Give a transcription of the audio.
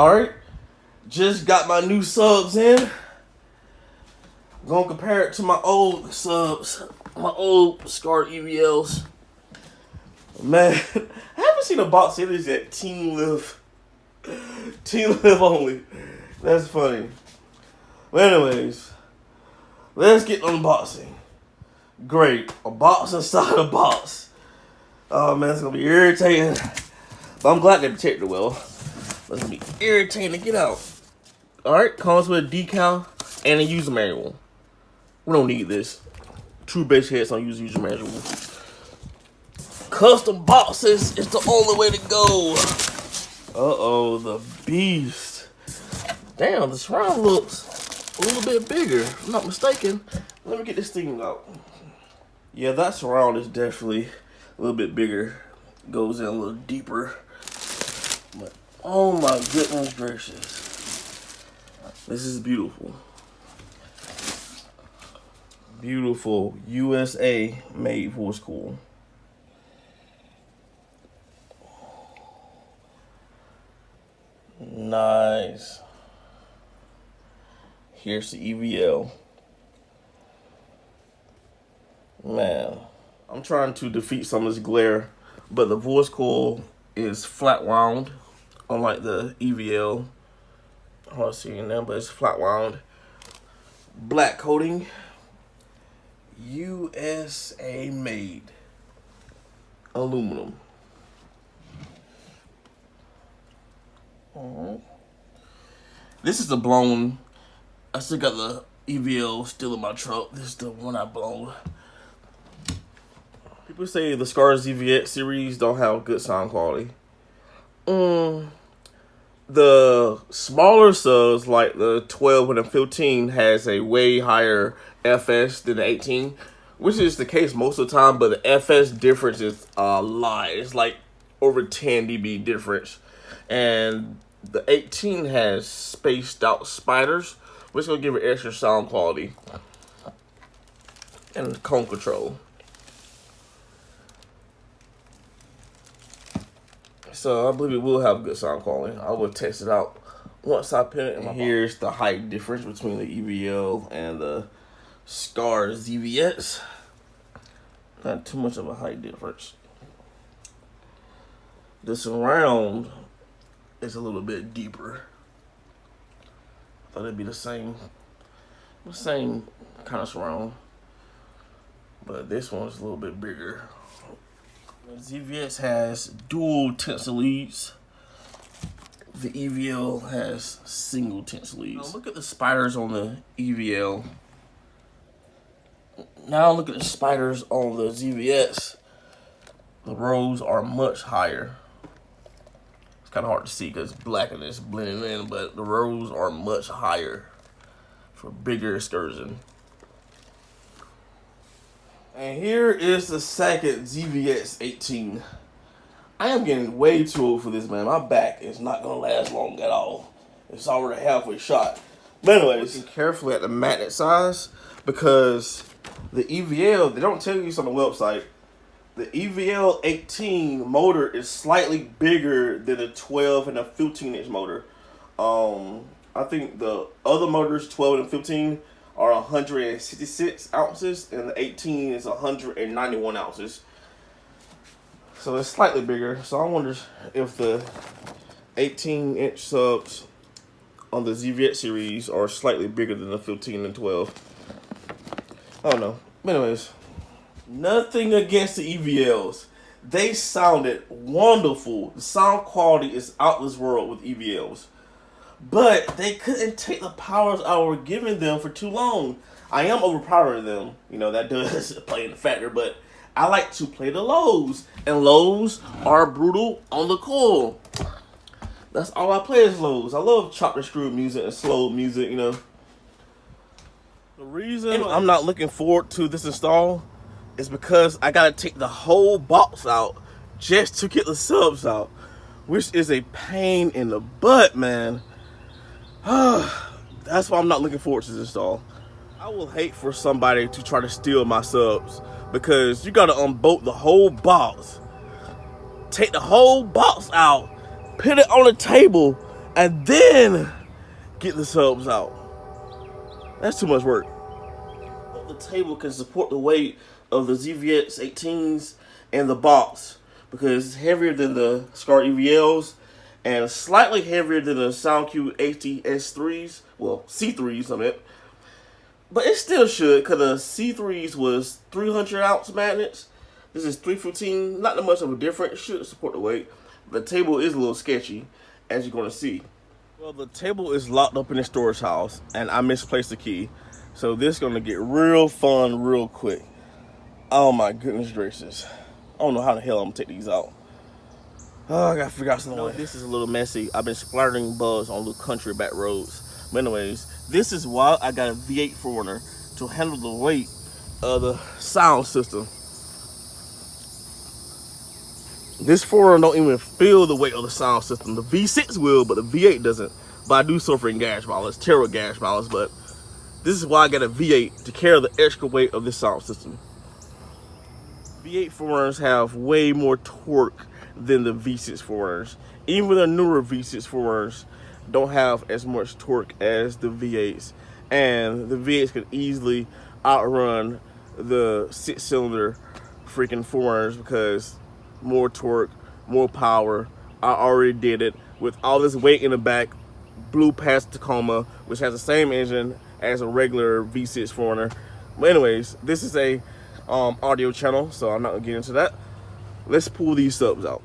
Alright, just got my new subs in. Gonna compare it to my old subs, my old Skar EVLs. Man, I haven't seen a box series at Team Live. Team Live only. That's funny. But anyways, let's get unboxing. Great, a box inside a box. Oh man, it's gonna be irritating. But I'm glad they protected it well. But it's gonna be irritating to get out. Alright, comes with a decal and a user manual. We don't need this. True base heads don't use user manual. Custom boxes is the only way to go. Uh-oh, the beast. Damn, this round looks a little bit bigger, if I'm not mistaken. Let me get this thing out. Yeah, that surround is definitely a little bit bigger. Goes in a little deeper. But oh my goodness gracious. This is beautiful. Beautiful USA made voice cool. Nice. Here's the EVL. Man, I'm trying to defeat some of this glare, but the voice coil is flat wound, unlike the EVL. Hard to see in there, but it's flat wound. Black coating. USA made. Aluminum. This is the blown. I still got the EVL still in my truck. This is the one I blown. People say the Skar ZVX series don't have good sound quality. The smaller subs, like the 12 and the 15, has a way higher FS than the 18, which is the case most of the time, but the FS difference is a lot. It's like over 10 dB difference. And the 18 has spaced out spiders, which is going to give it extra sound quality. And cone control. So I believe it will have good sound quality. I will test it out once I put it in my box. Here's the height difference between the EVL and the Skar ZVX. Not too much of a height difference. The surround is a little bit deeper. I thought it'd be the same kind of surround, but this one's a little bit bigger. The ZVX has dual tensor leads. The EVL has single tensor leads. Now look at the spiders on the EVL. Now look at the spiders on the ZVX. The rows are much higher. It's kind of hard to see because it's black and it's blending in, but the rows are much higher for bigger excursion. And here is the second ZVX 18. I am getting way too old for this, man. My back is not going to last long at all. It's already halfway shot. But anyways, looking carefully at the magnet size, because the EVL, they don't tell you this on the website. The EVL 18 motor is slightly bigger than the 12 and the 15-inch motor. I think the other motors, 12 and 15, are 166 ounces, and the 18 is 191 ounces. So it's slightly bigger. So I wonder if the 18-inch subs on the ZVX series are slightly bigger than the 15 and 12. I don't know. But anyways, nothing against the EVLs. They sounded wonderful. The sound quality is out this world with EVLs. But they couldn't take the powers I were giving them for too long. I am overpowering them. You know, that does play in the factor. But I like to play the lows. And lows are brutal on the coil. That's all I play is lows. I love chopped and screwed music and slow music, you know. The reason I'm not looking forward to this install is because I got to take the whole box out just to get the subs out. Which is a pain in the butt, man. That's why I'm not looking forward to this install. I will hate for somebody to try to steal my subs, because you gotta unbolt the whole box, take the whole box out, put it on the table, and then get the subs out. That's too much work. The table can support the weight of the ZVX 18s and the box because it's heavier than the Skar EVLs and slightly heavier than the SoundQ ATS3s. Well, C3s, I meant. But it still should, because the C3s was 300 ounce magnets. This is 315, not that much of a difference. It should support the weight. The table is a little sketchy, as you're going to see. Well, the table is locked up in the storage house, and I misplaced the key. So this is going to get real fun real quick. Oh my goodness gracious. I don't know how the hell I'm going to take these out. Oh, I got to figure out something. This is a little messy. I've been splattering bugs on little country back roads. But anyways, this is why I got a V8 Foreigner to handle the weight of the sound system. This Foreigner don't even feel the weight of the sound system. The V6 will, but the V8 doesn't. But I do suffer in gas mileage, terrible gas mileage, but this is why I got a V8 to carry the extra weight of this sound system. V8 Foreigners have way more torque than the V6 Foreigners. Even the newer V6 Foreigners don't have as much torque as the V8s. And the V8s can easily outrun the 6-cylinder freaking Foreigners because more torque, more power. I already did it with all this weight in the back. Blew past Tacoma, which has the same engine as a regular V6 Foreigner. But anyways, this is a audio channel, so I'm not gonna get into that. Let's pull these subs out.